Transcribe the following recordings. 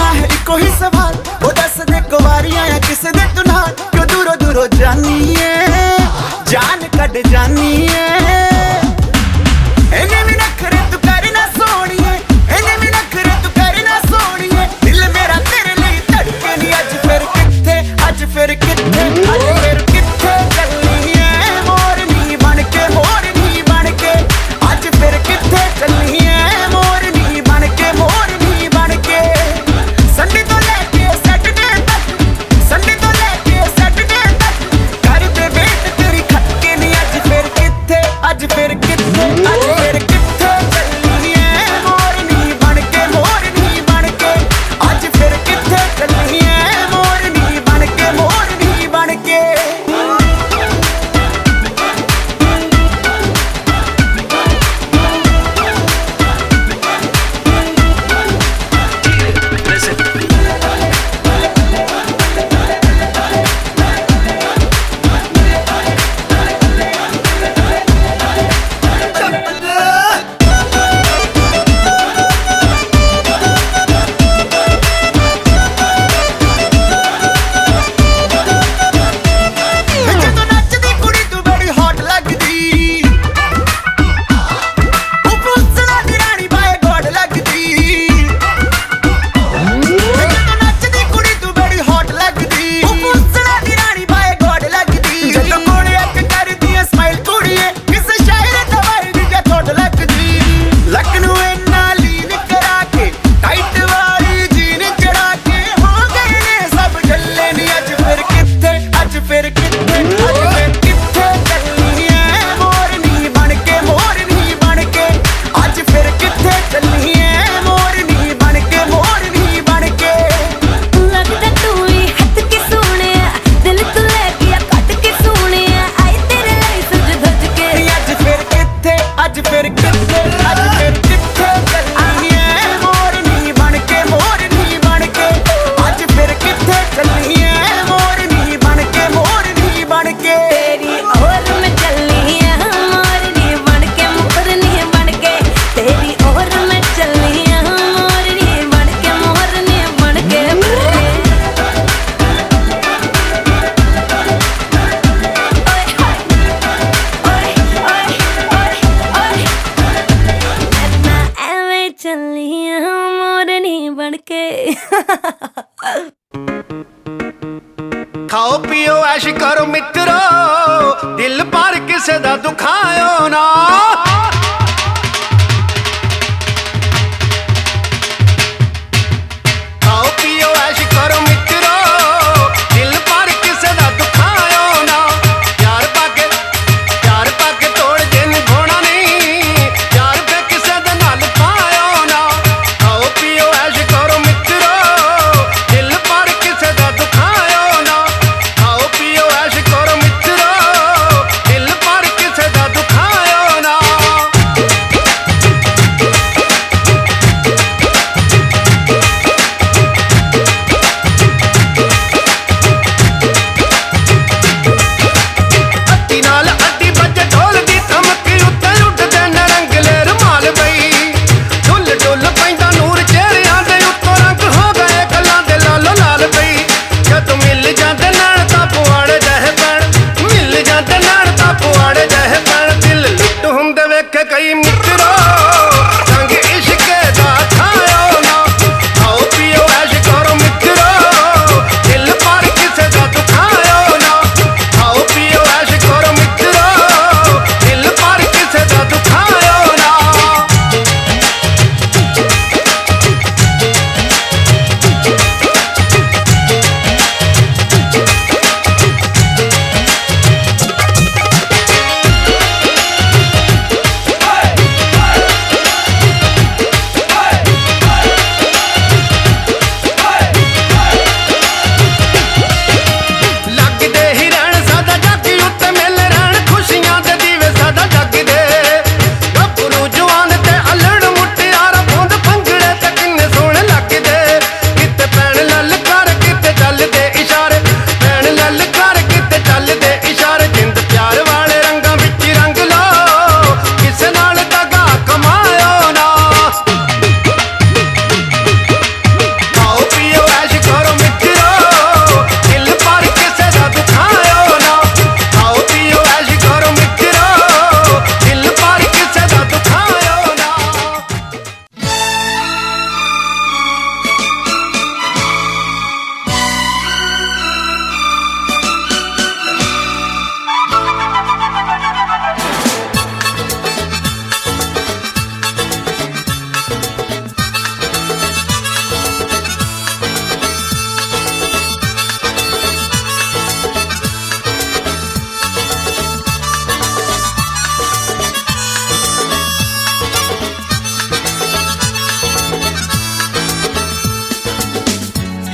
करना है इको ही सवाल, वो दस दे कुवारियां या किसे दे तू नाल, क्यों दूरों दूरों जानी है जान कट जानी है। इन्हें भी नखरे तू कर ना सोनिए, इन्हें भी नखरे तू कर ना सोनिए, दिल मेरा तेरे लिए धड़के नी। अज फिर किथे, अज फिर किथे, अज फिर किथे चलनी है मोरनी बन के, मोरनी बन के। अज फिर किथे चलनी है मोरनी बन के, मोरनी बन के। संडे तो लेके सैटरडे तक, संडे तो लेके सैटरडे तक कर दे वेट तेरी खटके नी। अज फिर किथे, अज फिर किथे, अज फिर किथे चलनी है मोरनी बन के, मोरनी बन के। अज फिर किथे चलनी है मोरनी बन के, मोरनी बन के। ਜਦੋਂ ਨੱਚਦੀ ਕੁੜੀ ਤੂੰ ਬੜੀ ਹੌਟ ਲੱਗਦੀ, ਉਹ ਪੁੱਛਣਾ ਦੀ ਰਾਣੀ ਬਾਏ ਗੋਡ ਲੱਗਦੀ। ਜਦੋਂ ਨੱਚਦੀ ਕੁੜੀ ਤੂੰ ਬੜੀ ਹੌਟ ਲੱਗਦੀ, ਉਹ ਪੁੱਛਣਾ ਦੀ ਰਾਣੀ ਬਾਏ ਗੋਡ ਲੱਗਦੀ। ਜਦੋਂ ਕੋਲ ਇੱਕ ਕਰਦੀ ਐ ਸਮਾਈਲ ਕੁੜੀਏ, ਕਿਸੇ ਸ਼ਾਇਰ ਦਾ ਵਾਈਡ ਜਾਂ ਥੋੜ ਲੱਗਦੀ। ਲੱਕ ਨੂੰ ਇੰਨਾ ਲੀਨ ਕਰਾ ਕੇ, ਟਾਈਟ ਵਾਲੀ ਜੀਨ ਚੜਾ ਕੇ, ਹੋ ਗਏ ਨੇ ਸਭ ਢੱਲੇ ਨੀ। ਅੱਜ ਫਿਰ ਕਿੱਥੇ, ਅੱਜ ਫਿਰ ਕਿੱਥੇ, ਅੱਜ ਫਿਰ ਕਿੱਥੇ ਚੱਲਣੀ ਐ ਮੋਰਨੀ ਬਣ ਕੇ, ਮੋਰਨੀ ਬਣ ਕੇ। ਅੱਜ ਫਿਰ ਕਿੱਥੇ ਚੱਲਣੀ ਐ ਮੋਰਨੀ ਬਣ ਕੇ, ਮੋਰਨੀ ਬਣ ਕੇ। ਲੱਗਦਾ ਤੂੰ ਵੀ ਹੱਥ ਕੇ ਸੋਹਣਿਆ, ਦਿਲ ਤੋਂ ਲੈ ਗਿਆ ਕੱਟ ਕੇ ਸੋਹਣਿਆ, ਆਏ ਤੇਰੇ ਲਈ ਸਜ ਧਜ ਕੇ। ਨੀ ਅੱਜ ਫਿਰ ਕਿੱਥੇ, ਅੱਜ ਫਿਰ ਕਿੱਥੇ, ਅੱਜ ਫਿਰ ਕਿੱਥੇ ਚੱਲਣੀ ਐ ਮੋਰਨੀ ਬਣ ਕੇ, ਮੋਰਨੀ ਬਣ ਕੇ। ਅੱਜ ਫਿਰ ਕਿੱਥੇ ਚੱਲਣੀ ਐ ਮੋਰਨੀ ਬਣ ਕੇ, ਮੋਰਨੀ ਬਣ ਕੇ। ਤੇਰੀ ਔਰ ਮੈਂ ਚੱਲੀ ਆ ਮੋਰਨੀ ਬਣ ਕੇ, ਮੋਰਨੀ ਬਣ ਕੇ। ਤੇਰੀ ਔਰ ਮੈਂ ਚੱਲੀ ਆ ਮੋਰਨੀ ਬਣ ਕੇ, ਮੋਰਨੀ ਬਣ ਕੇ। ਐਵੇਂ ਚੱਲੀ ਆ ਮੋਰਨੀ ਬਣ ਕੇ। ਖਾਓ ਪੀਓ ਐਸ਼ ਕਰੋ ਮਿੱਤਰੋ, ਦਿਲ ਪਰ ਕਿਸੇ ਦਾ ਦੁਖਾਇਓ ਨਾ। ਖਾਓ ਪੀਓ ਐਸ਼ ਕਰੋ ਮਿੱਤਰੋ, ਦਿਲ ਪਰ ਕਿਸੇ ਦਾ ਦੁਖਾਇਓ ਨਾ। ਪਿਆਰ ਪਾ ਕੇ ਤੋੜ ਜੇ ਨਿਭਾਉਣਾ ਨਹੀਂ, ਪਿਆਰ ਫੇ ਕਿਸੇ ਦੇ ਨਾਲ ਪਾਇਓ ਨਾ। ਖਾਓ ਪੀਓ ਐਸ਼ ਕਰੋ ਮਿੱਤਰੋ, ਦਿਲ ਪਰ ਕਿਸੇ ਦਾ ਦੁਖਾਇਓ ਨਾ। ਖਾਓ ਪੀਓ ਐਸ਼ ਕਰੋ ਮਿੱਤਰੋ, ਦਿਲ ਪਰ ਕਿਸੇ ਦਾ ਦੁਖਾਇਓ ਨਾ।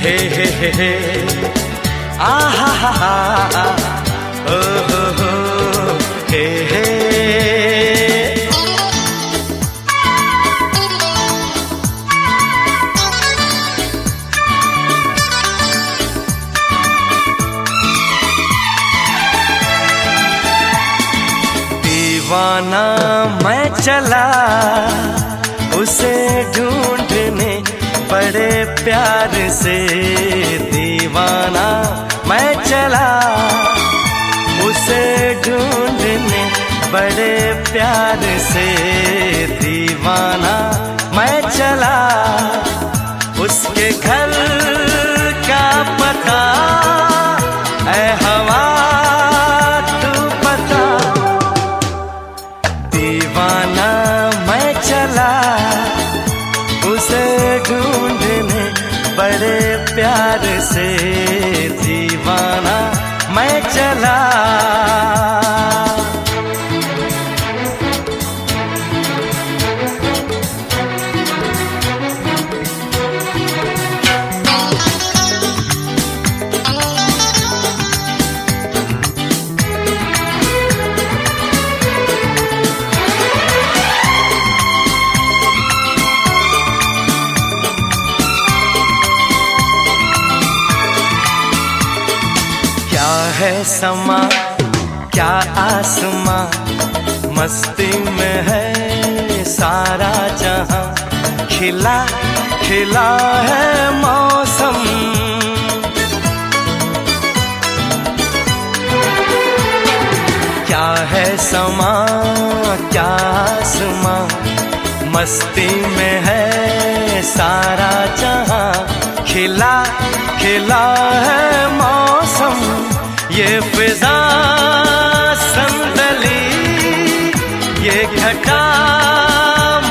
हे आ हा ओ हो हे दीवाना मैं चला उसे ढूंढने बड़े प्यार से, दीवाना मैं चला उसे ढूंढने बड़े प्यार से, दीवाना मैं चला उसके घर का पता ऐ हवा तू बता। दीवाना मैं चला उसे ढूंढने बड़े प्यार से, दीवाना मैं चला। क्या है समा क्या आसमां, मस्ती में है सारा जहां, खिला खिला है मौसम। क्या है समा क्या आसमां, मस्ती में है सारा जहां, खिला खिला है मौसम। ये फिजा संदली ये घटा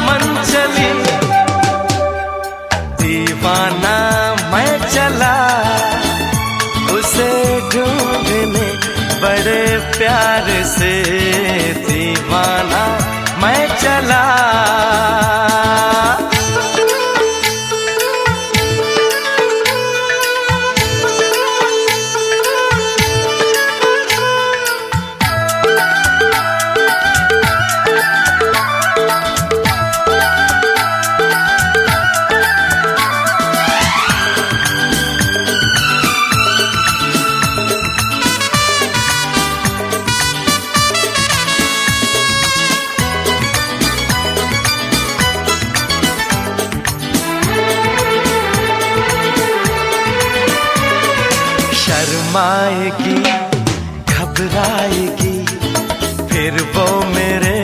मन चली, दीवाना मैं चला उसे ढूंढने बड़े प्यार से, दीवाना मैं चला। शर्माएगी घबराएगी फिर वो मेरे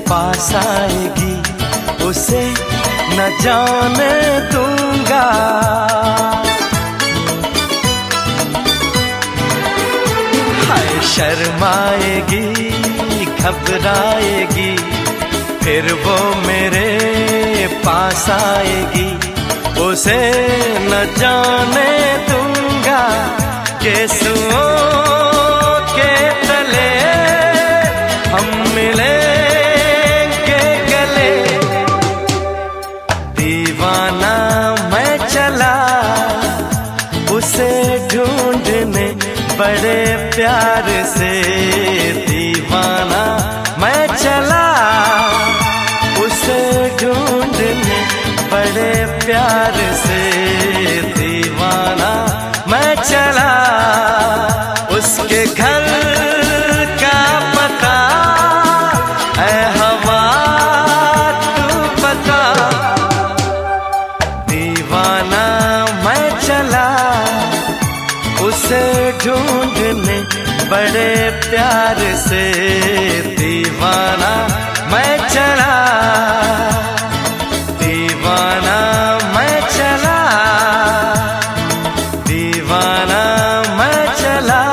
पास आएगी, उसे न जाने दूंगा। हाय शर्माएगी घबराएगी फिर वो मेरे पास आएगी, उसे न जाने दूंगा। केसुओं के तले हम मिलेंगे गले, दीवाना मैं चला उसे ढूंढने बड़े प्यार से, दीवाना मैं चला उसे ढूंढने बड़े प्यार से, दीवाना मैं चला उसके घर का पता ऐ हवा तू बता। दीवाना मैं चला उसे ढूंढने बड़े प्यार से, दीवाना मैं चला, दीवाना मैं चला, दीवाना मैं चला।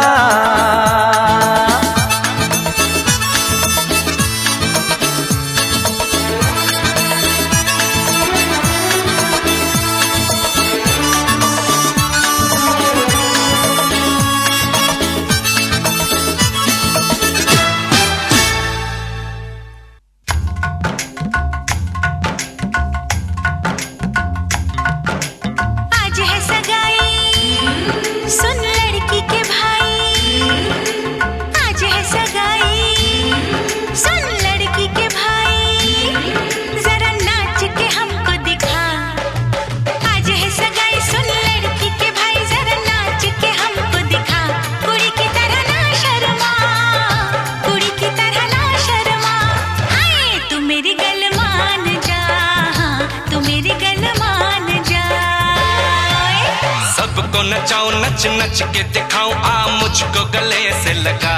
सबको नचाऊं नच नच के दिखाऊं आ मुझको गले से लगा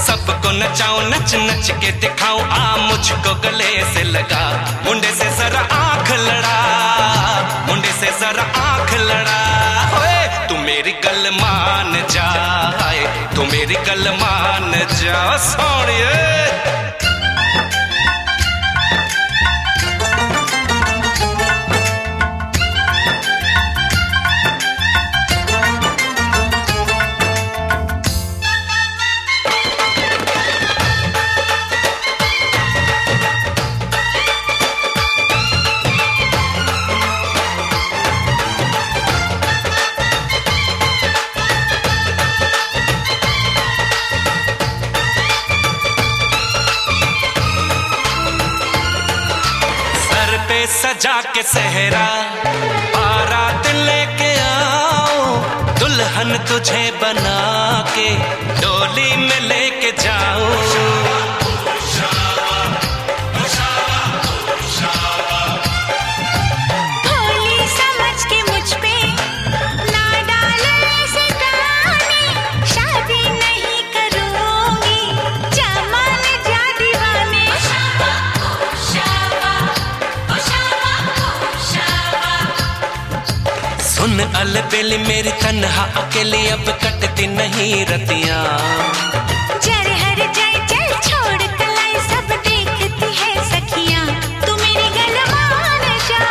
सबको नचाऊं नच नच के दिखाऊं आ मुझको गले से लगा मुंडे से जरा आंख लड़ा मुंडे से जरा आंख लड़ा ओए तू मेरी गल मान जा तू मेरी गल मान जा सोनिए सजा के सहरा बारात लेके आओ दुल्हन तुझे बना के डोली में लेके जाओ भोली समझ के मुझ पे ना डालो ऐसे गाने शादी नहीं करूंगी जमान जा दीवाने सुन अलबेली मेरी तन्हा अकेली अब कटती नहीं रतियां जर हर जाए चल छोड़ कलाई सब देखती है सखियां तू मेरी गल मान जा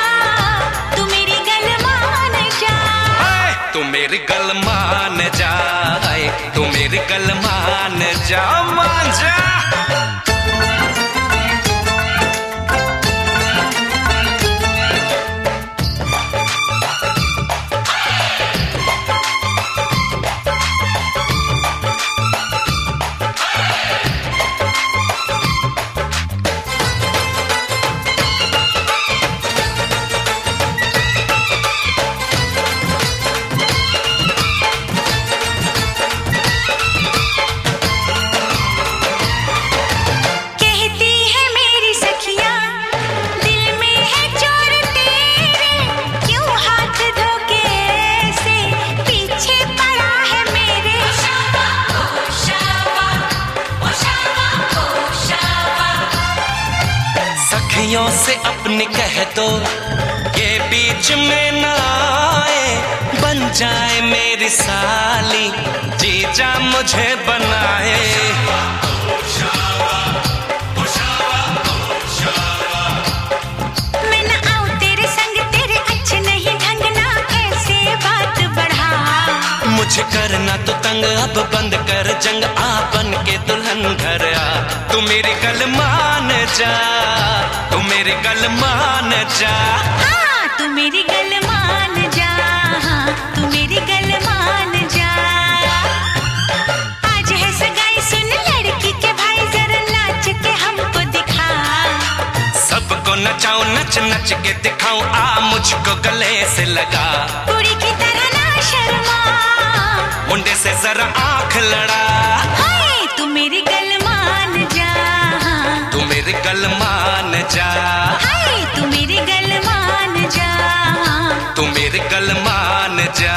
तू मेरी गल मान जा तू मेरी गल मान जा तू मेरी गल मान जा मान जा से अपनी कह दो ये बीच में ना आए बन जाए मेरी साली जीजा मुझे बनाए मैं ना आऊं तेरे संग तेरे अच्छे नहीं ढंग ना ऐसे बात बढ़ा मुझे करना तो तंग अब बंद कर जंग आ बन के दुल्हन घर आ तू मेरी गल मान जा तू मेरी गल मान जा हाँ तू मेरी गल मान जा हाँ तू मेरी गल मान जा आज है सगाई सुन लड़की के भाई जरा नाच के हमको दिखा सबको नचाऊं नच नच के दिखाऊं आ मुझको गले से लगा कुड़ी की तरह ना शर्मा मुंडे से जरा आंख लड़ा हाय तू मेरी गल मान जा तू मेरी गल मान जा हाय तू मेरी गल मान जा तू मेरी गल मान जा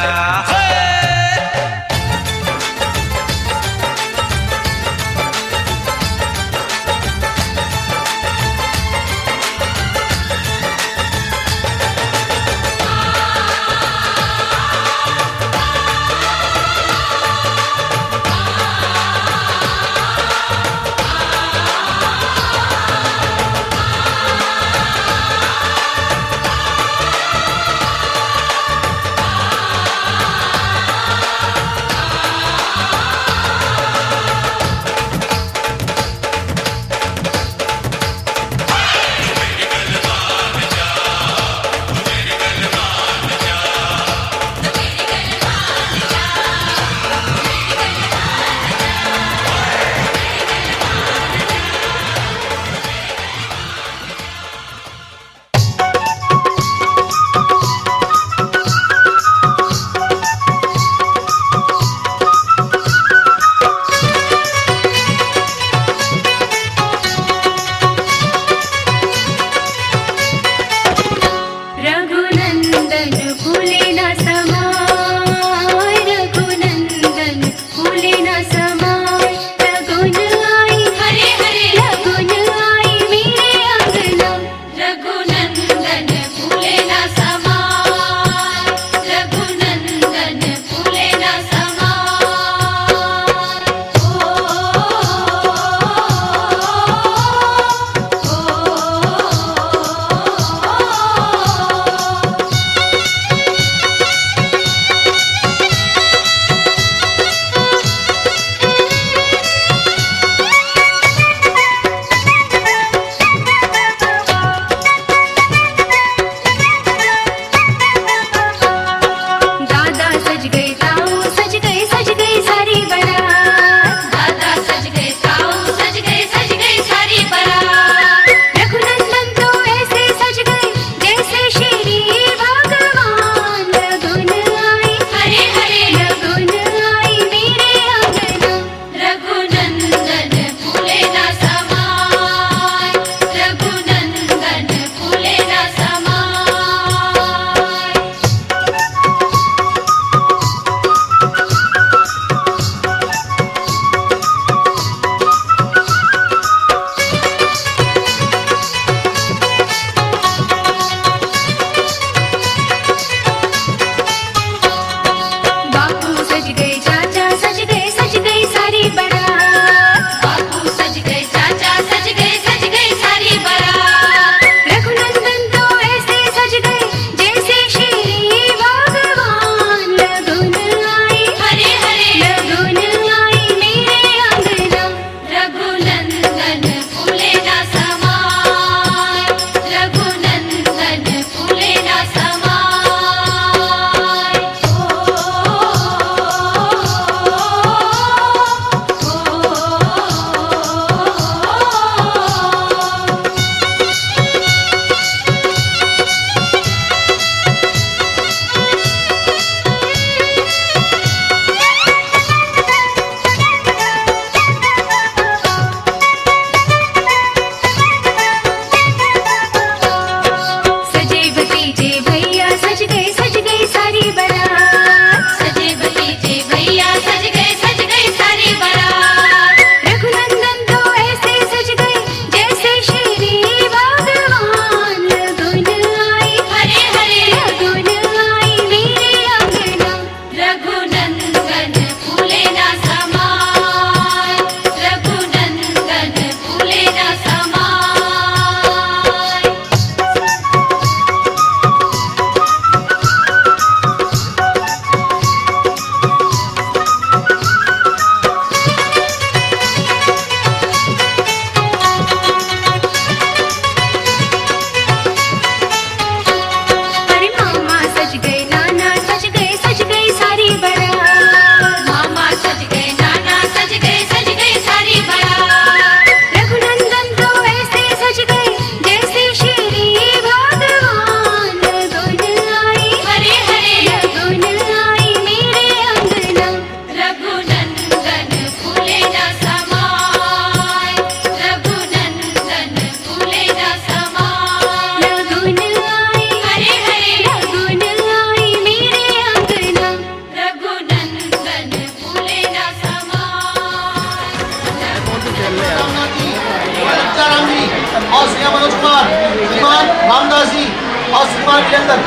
निरंतर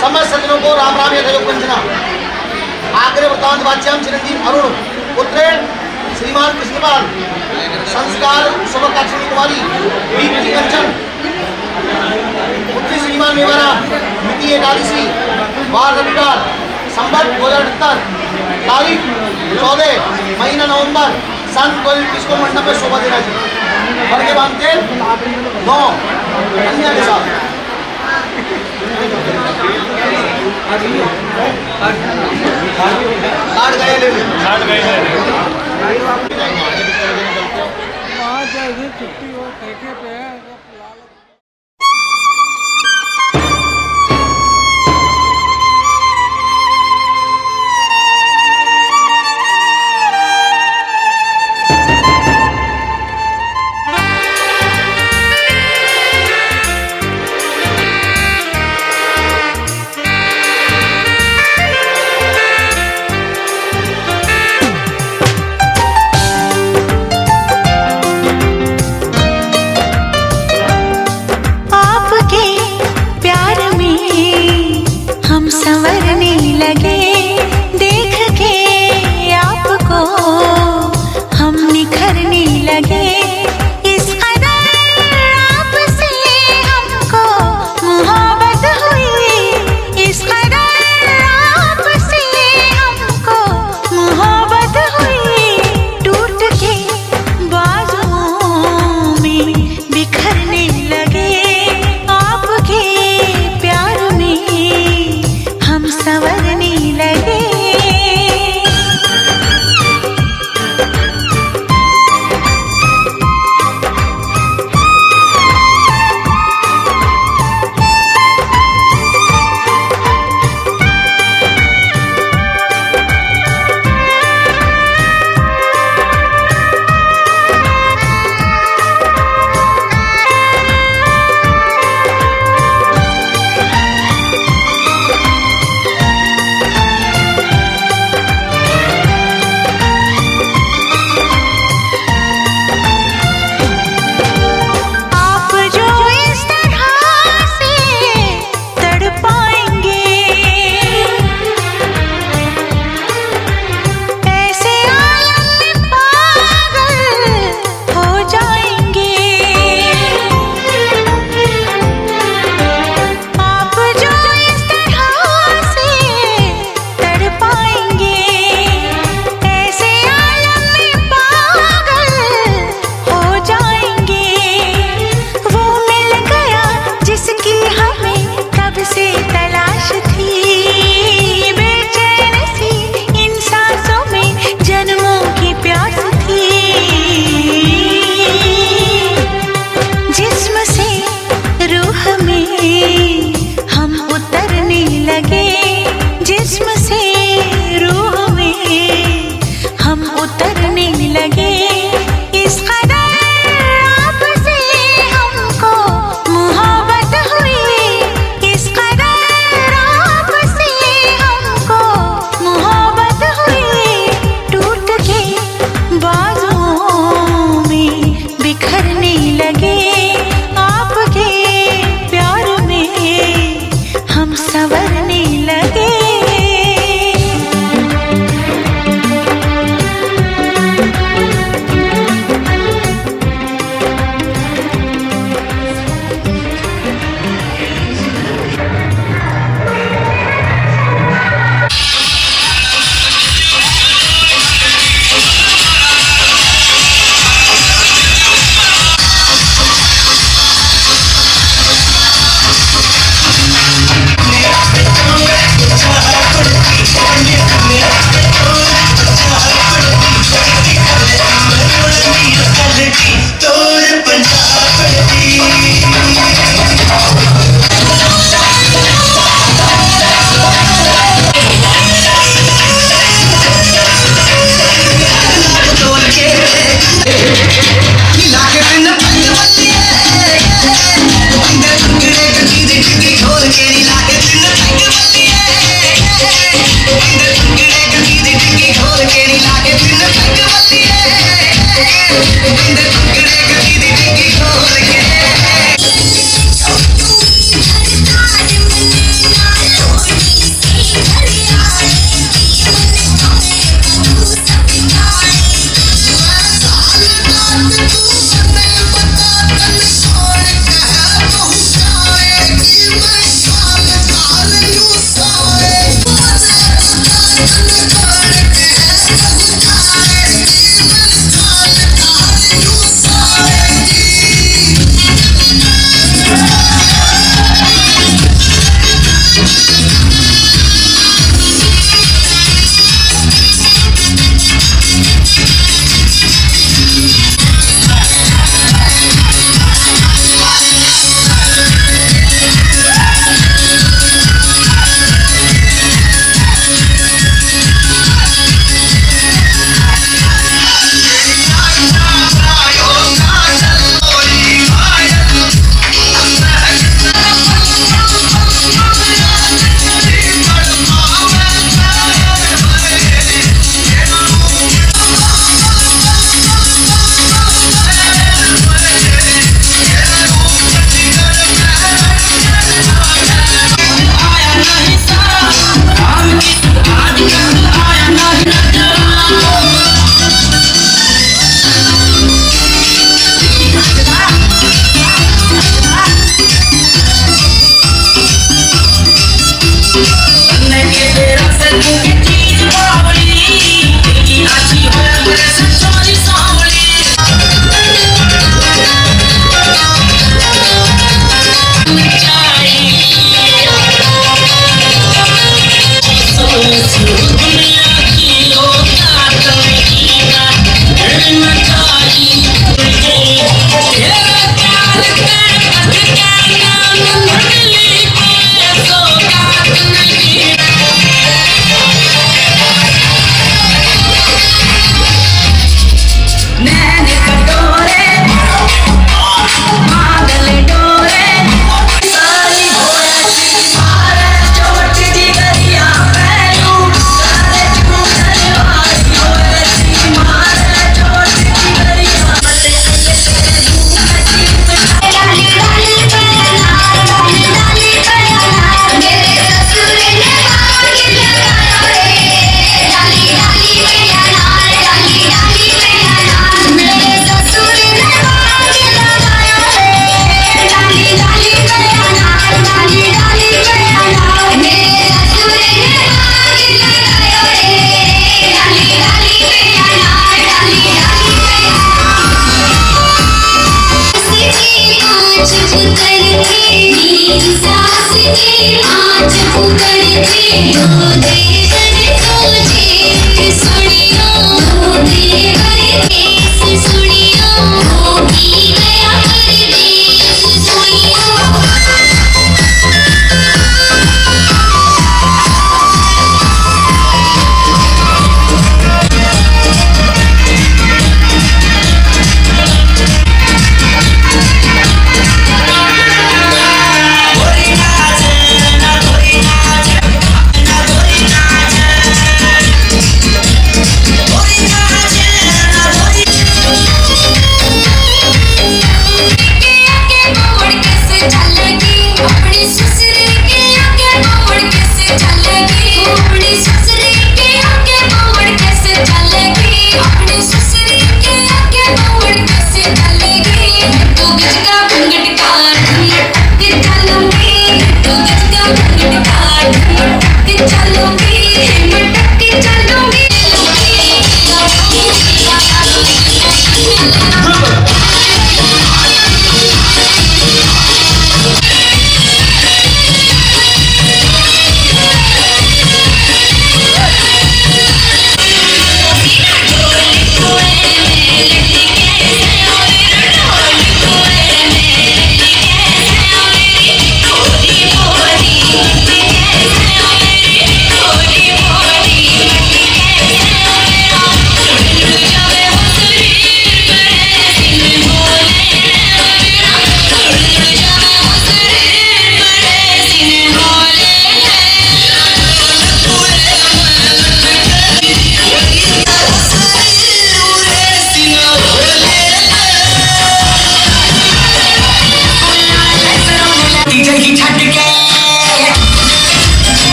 समस्त सज्जनों को राम राम यथायोग वंदना। आग्रे वृत्तांत वाच्याम चिरंजीव अरुण पुत्रे श्रीमान कृष्णपाल संस्कार शुभकाक्षिणी कुमारी दीप्ति कंचन पुत्री श्रीमान मेवारा मिति एकादशी वार रविवार संबत 2078 तारीख 14 महीना नवंबर सन 2021 को मंडप में शोभा देना चाहिए। भर के बांधते 9 कन्या के साथ काट गए ले छुट्टी हो ठेके पे है।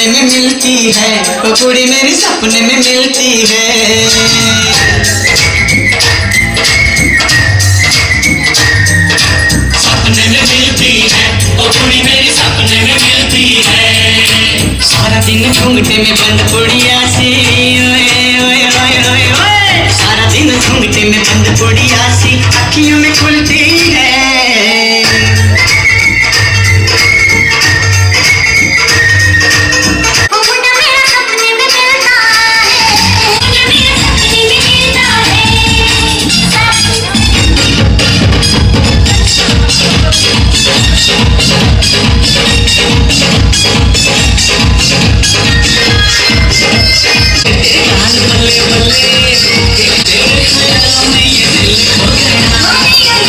सपने में मिलती है, वो कुड़ी मेरे सपने में मिलती है। सपने में मिलती है, वो कुड़ी मेरी सपने में मिलती है। सारा दिन घूंघटे में बंद पुड़िया सी, ओए ओए ओए ओए ओए। सारा दिन घूंघटे में बंद पुड़िया सी अखियों में खुलती है। बल्ले बल्ले तेरे ख्यालों में ये दिल खो गया।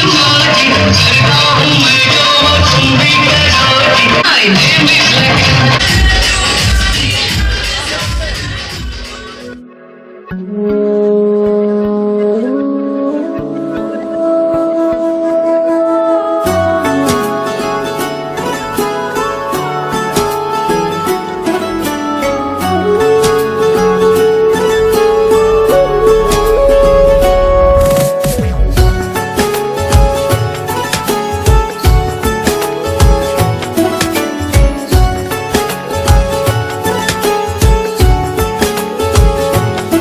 मौजी करता हूँ मैं जो हो तुम भी करो। My name is Lagan।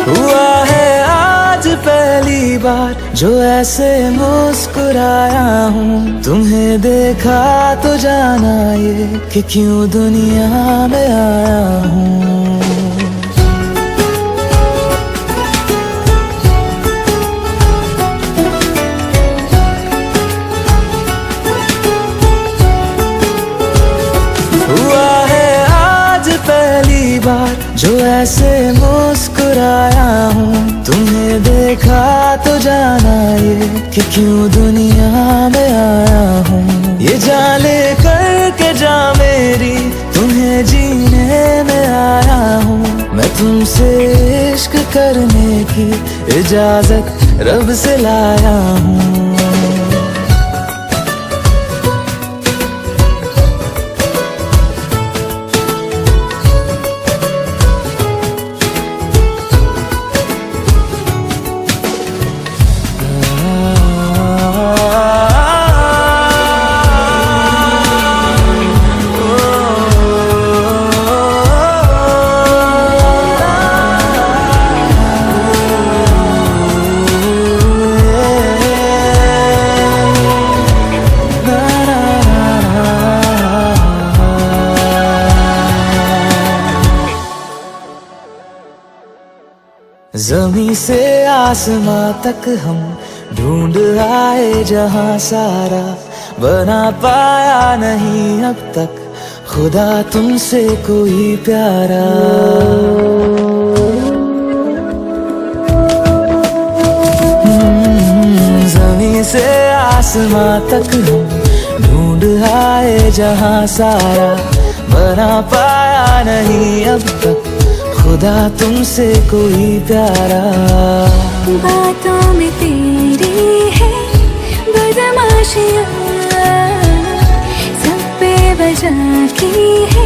हुआ है आज पहली बार जो ऐसे मुस्कुराया हूँ, तुम्हें देखा तो जाना ये कि क्यों दुनिया में आया हूँ। हुआ है आज पहली बार जो ऐसे मुस्कुराया हूँ, तुम्हें देखा तो जाना ये कि क्यों दुनिया में आया हूँ। ये जान ले करके जा मेरी तुम्हें जीने में आया हूँ। मैं तुमसे इश्क करने की इजाजत रब से लाया हूँ। ज़मीं से आसमां तक हम ढूंढ आए जहां सारा, बना पाया नहीं अब तक खुदा तुमसे कोई प्यारा। ज़मीं से आसमां तक हम ढूंढ आए जहां सारा, बना पाया नहीं अब तक खुदा तुमसे कोई प्यारा। बातों में तेरी है बदमाशियाँ, सब पे वजह की है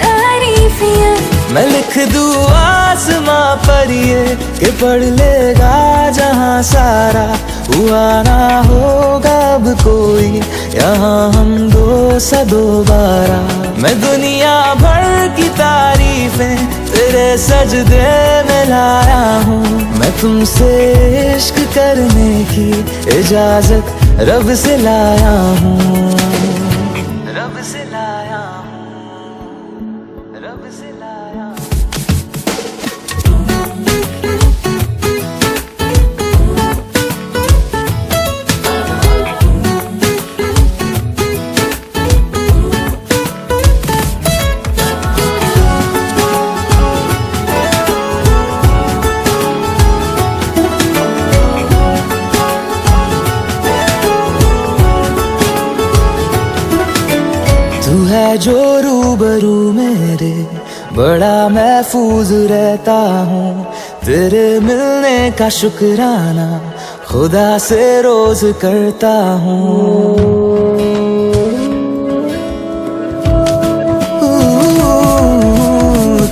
तारीफियाँ। मैं लिख दूँ आसमां पर ये कि पढ़ लेगा जहां सारा, हुआ ना होगा अब कोई यहाँ हम दो सा दोबारा। मैं दुनिया भर की तारीफें तेरे सजदे में लाया हूँ। मैं तुमसे इश्क करने की इजाजत रब से लाया हूँ। रब से लाया हूँ, रब से लाया हूँ। तू है जो रूबरू मेरे, बड़ा महफूज रहता हूँ। तेरे मिलने का शुक्राना खुदा से रोज करता हूँ।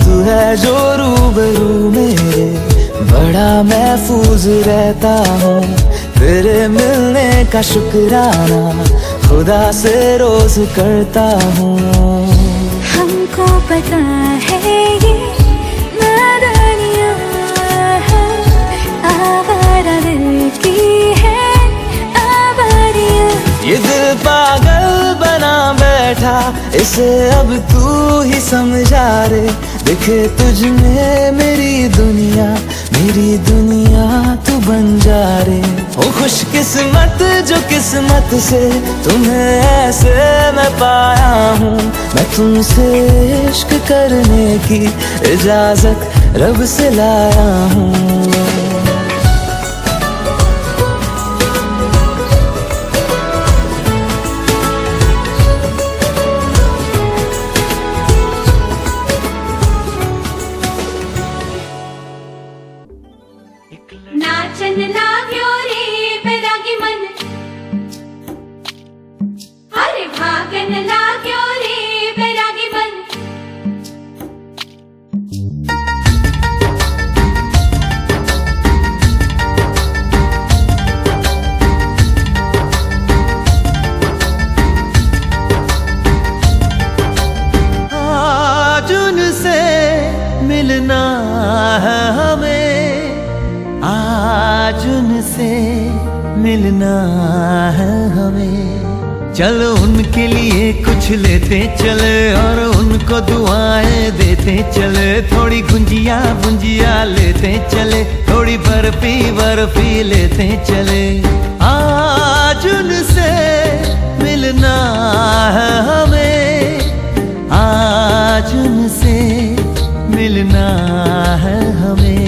तू है जो रूबरू मेरे, बड़ा महफूज रहता हूँ। तेरे मिलने का शुक्राना खुदा से रोज करता हूँ। हमको पता है ये नादानियाँ आवारा दिल की है आवारियाँ। ये दिल पागल बना बैठा, इसे अब तू ही समझा रे। दिखे तुझ में मेरी दुनिया तू बन जा रे। ओ खुशकिस्मत जो किस्मत से तुम्हें ऐसे मैं पाया हूँ। मैं तुमसे इश्क करने की इजाजत रब से लाया हूँ। नाचन लाग्यो रे बैरागी बन। आज उनसे मिलना है हमें, आज उनसे मिलना है हमें। चलो उनके लिए कुछ लेते चले और उनको दुआएं देते चले। थोड़ी गुंजिया गुंजिया लेते चले, थोड़ी बर्फी बर्फी लेते चले। आज उनसे मिलना है हमें, आज उनसे मिलना है हमें।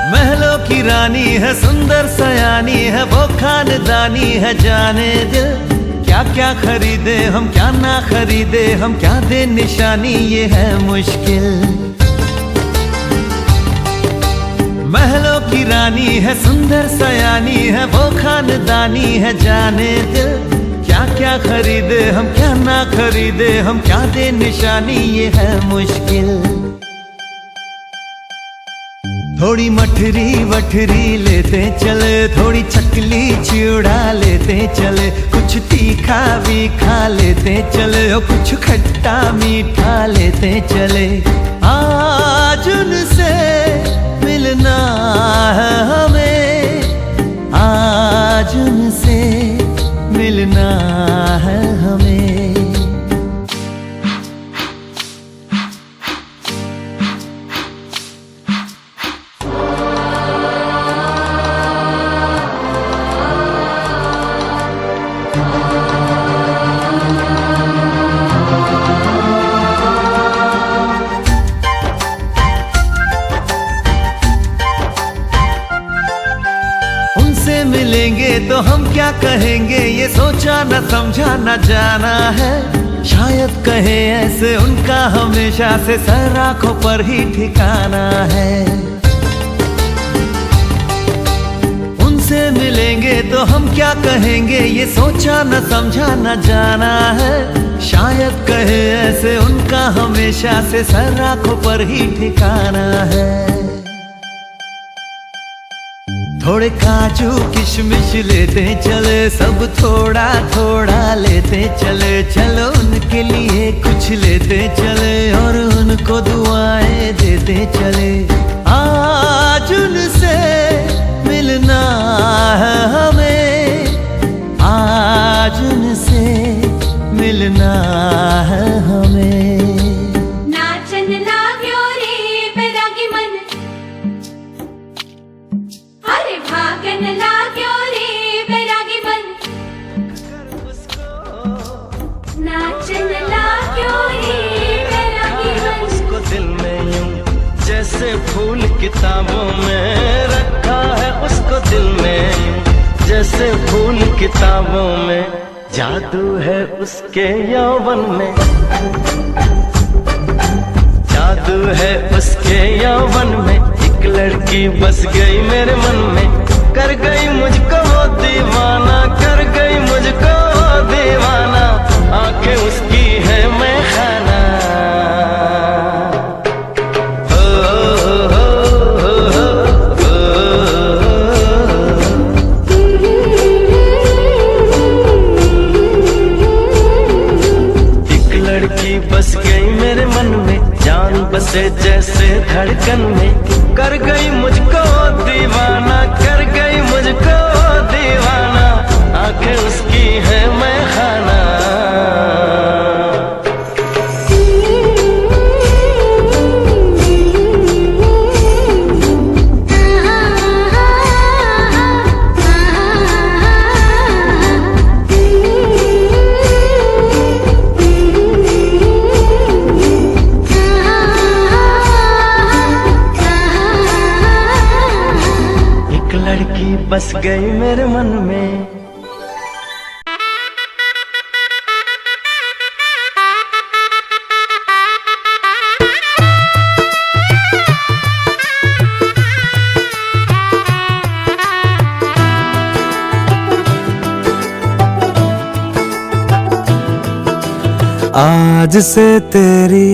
महलों की रानी है, सुंदर सयानी है, वो खानदानी है जाने दिल। क्या क्या खरीदे हम, क्या ना खरीदे हम, क्या दे निशानी, ये है मुश्किल। महलों की रानी है, सुंदर सयानी है, वो खानदानी है जाने दिल। क्या क्या खरीदे हम, क्या ना खरीदे हम, क्या दे निशानी, ये है मुश्किल। थोड़ी मठरी वठरी लेते चले, थोड़ी चकली चिड़ा लेते चले। कुछ तीखा भी खा लेते चले, और कुछ खट्टा मीठा लेते चले। आज उनसे मिलना है हमें, आज उनसे मिलना है हमें। उनसे मिलेंगे तो हम क्या कहेंगे, ये सोचा न समझा न जाना है। शायद कहे ऐसे उनका हमेशा से सर आंखों पर ही ठिकाना है। उनसे मिलेंगे तो हम क्या कहेंगे, ये सोचा न समझा न जाना है। शायद कहे ऐसे उनका हमेशा से सर आंखों पर ही ठिकाना है। थोड़े काजू किशमिश लेते चले, सब थोड़ा थोड़ा लेते चले। चलो उनके लिए कुछ लेते चले और उनको दुआएं देते चले। आज उनसे मिलना है हमें, आज उनसे मिलना है हमें। नाचन लाग्यो रे बैरागी मन, अरे भागन लाग्यो रे बैरागी बन। नाचन लाग्यो रे बैरागी बन। उसको दिल में यूं जैसे फूल किताबों में रखा है, उसको दिल में यूं जैसे फूल किताबों में। जादू है उसके यौवन में, जादू है उसके यौवन में। एक लड़की बस गई मेरे मन में, कर गई मुझको वो दीवाना, कर गई मुझको वो दीवाना। आंखें उसकी है मैं खाना। बस गई मेरे मन में, जान बसे जैसे धड़कन में। कर गई मुझको दीवाना, कर गई मुझको दीवाना। आंखें उसकी है मैं खाना। लड़की बस गई मेरे मन में। आज से तेरी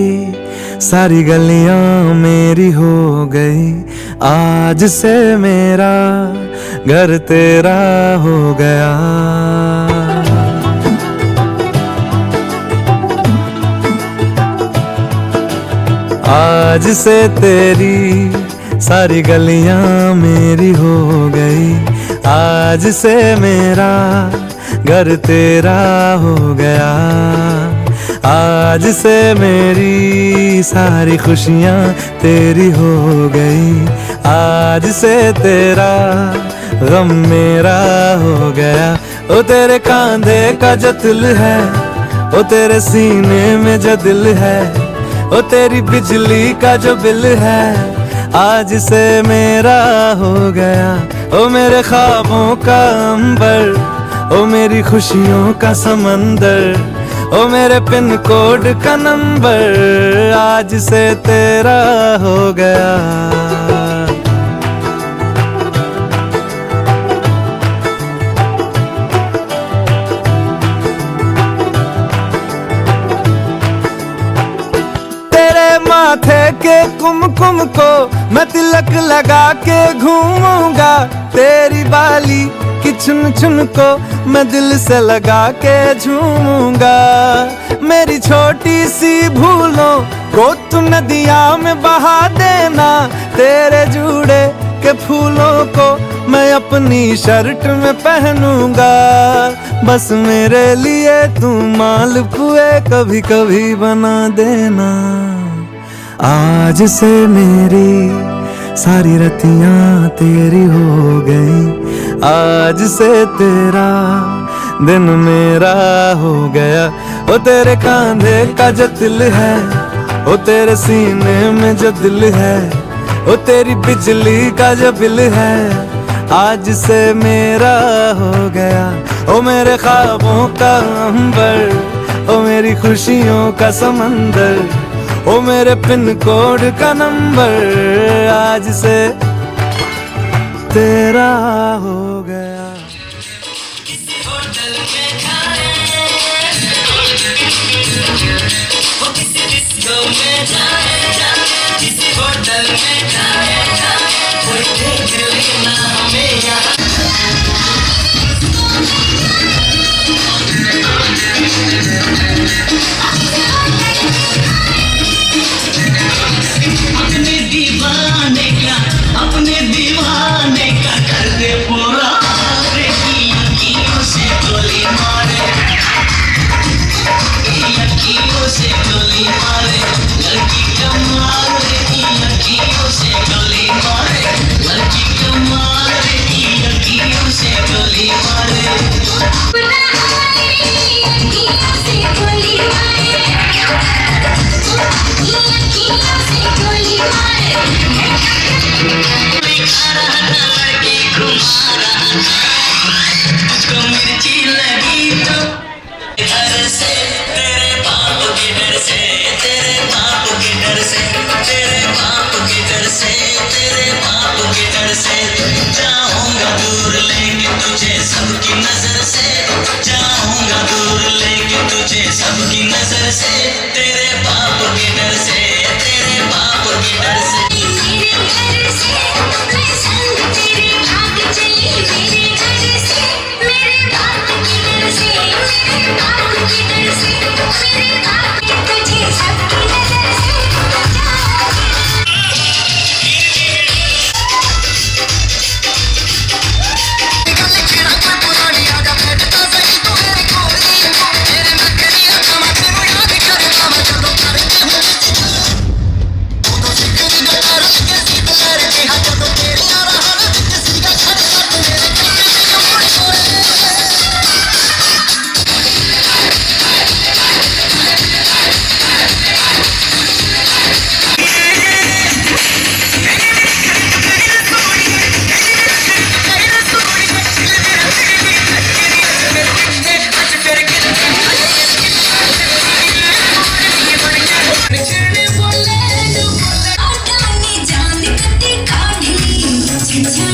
सारी गलियां मेरी हो गई, आज से मेरा घर तेरा हो गया। आज से तेरी सारी गलियां मेरी हो गई, आज से मेरा घर तेरा हो गया। आज से मेरी सारी खुशियां तेरी हो गई, आज से तेरा गम मेरा हो गया। ओ तेरे कांधे का जो दिल है, ओ तेरे सीने में जो दिल है, ओ तेरी बिजली का जो बिल है, आज से मेरा हो गया। ओ मेरे ख्वाबों का अंबर, ओ मेरी खुशियों का समंदर, ओ मेरे पिन कोड का नंबर, आज से तेरा हो गया। तेरे माथे के कुमकुम को मैं तिलक लगा के घूमूंगा, तेरी बाली की चुन चुन को मैं दिल से लगा के झूमूंगा। मेरी छोटी सी भूलों को तू नदिया में बहा देना, तेरे जूड़े के फूलों को मैं अपनी शर्ट में पहनूंगा। बस मेरे लिए तू मालपुए कभी कभी बना देना। आज से मेरी सारी रतियां तेरी हो गई, आज से तेरा दिन मेरा हो गया। ओ तेरे कांधे का जो दिल है, ओ तेरे सीने में जो दिल है, ओ तेरी बिजली का जो बिल है, आज से मेरा हो गया। ओ मेरे ख्वाबों का अंबर, ओ मेरी खुशियों का समंदर, ओ मेरे पिन कोड का नंबर, आज से तेरा हो गया। किसी होटल में जाए, वो किसी डिस्को में जाए, किसी होटल में जाए, कोई देख लेना हमें यहाँ। अपने दीवाने का कर दे पूरा, यकीनों से गोली मारे, यकीनों से गोली मारे, लड़की कमाल रे, यकीनों से गोली मारे, लड़की कमाल रे, यकीनों से गोली मारे। यकीनों से गोली मारे, यकीनों से गोली मारे। लड़की घुमा आके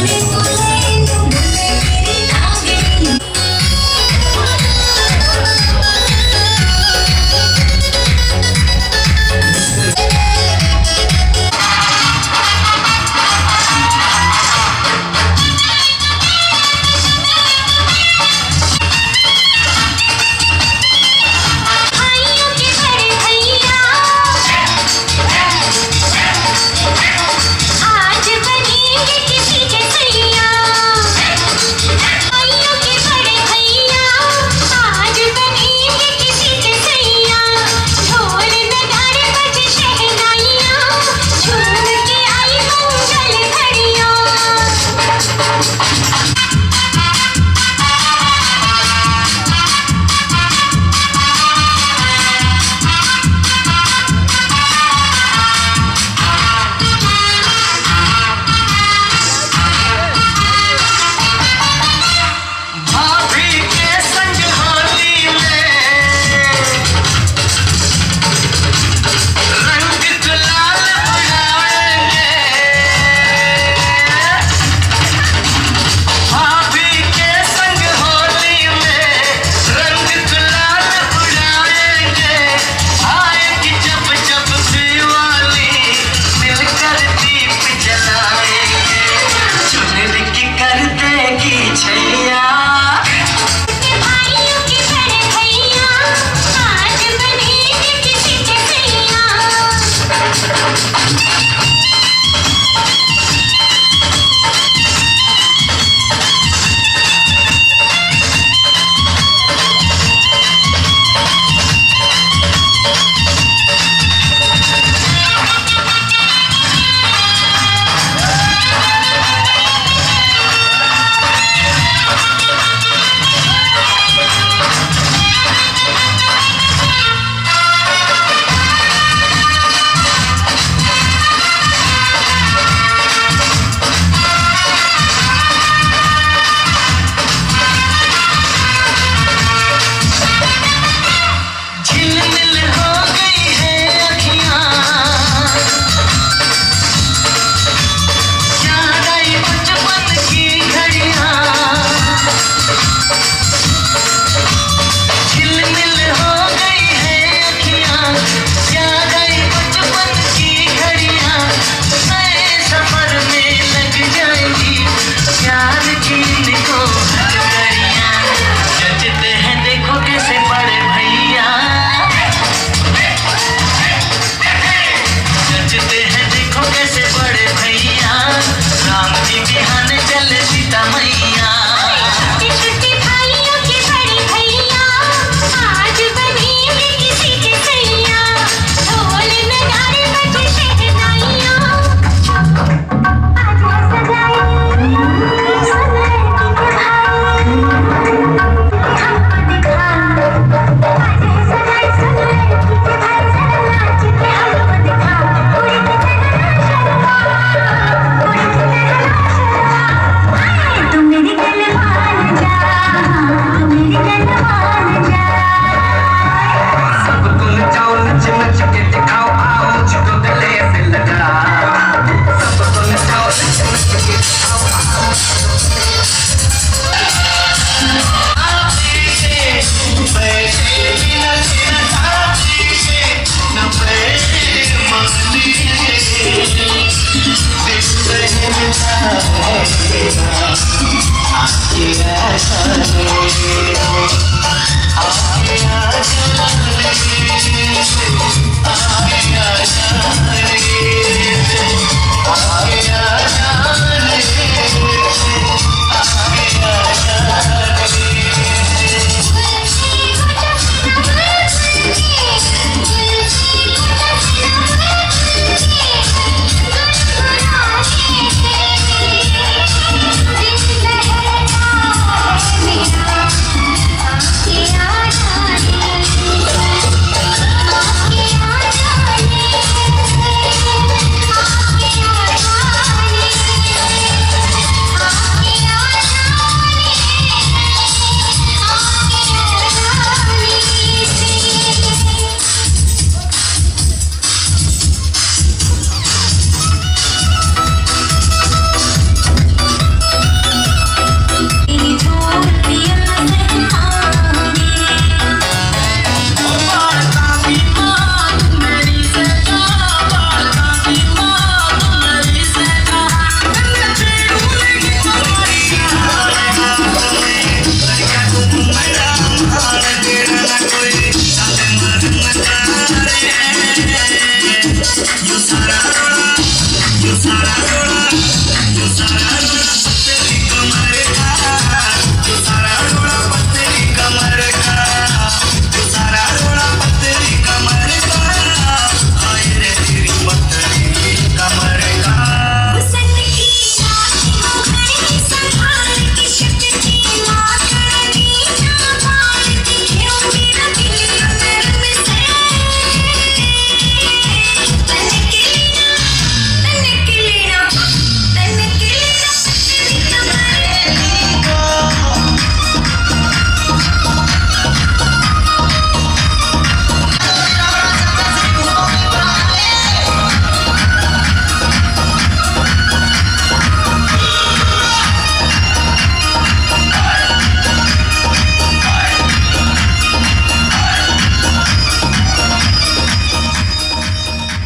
ऐसा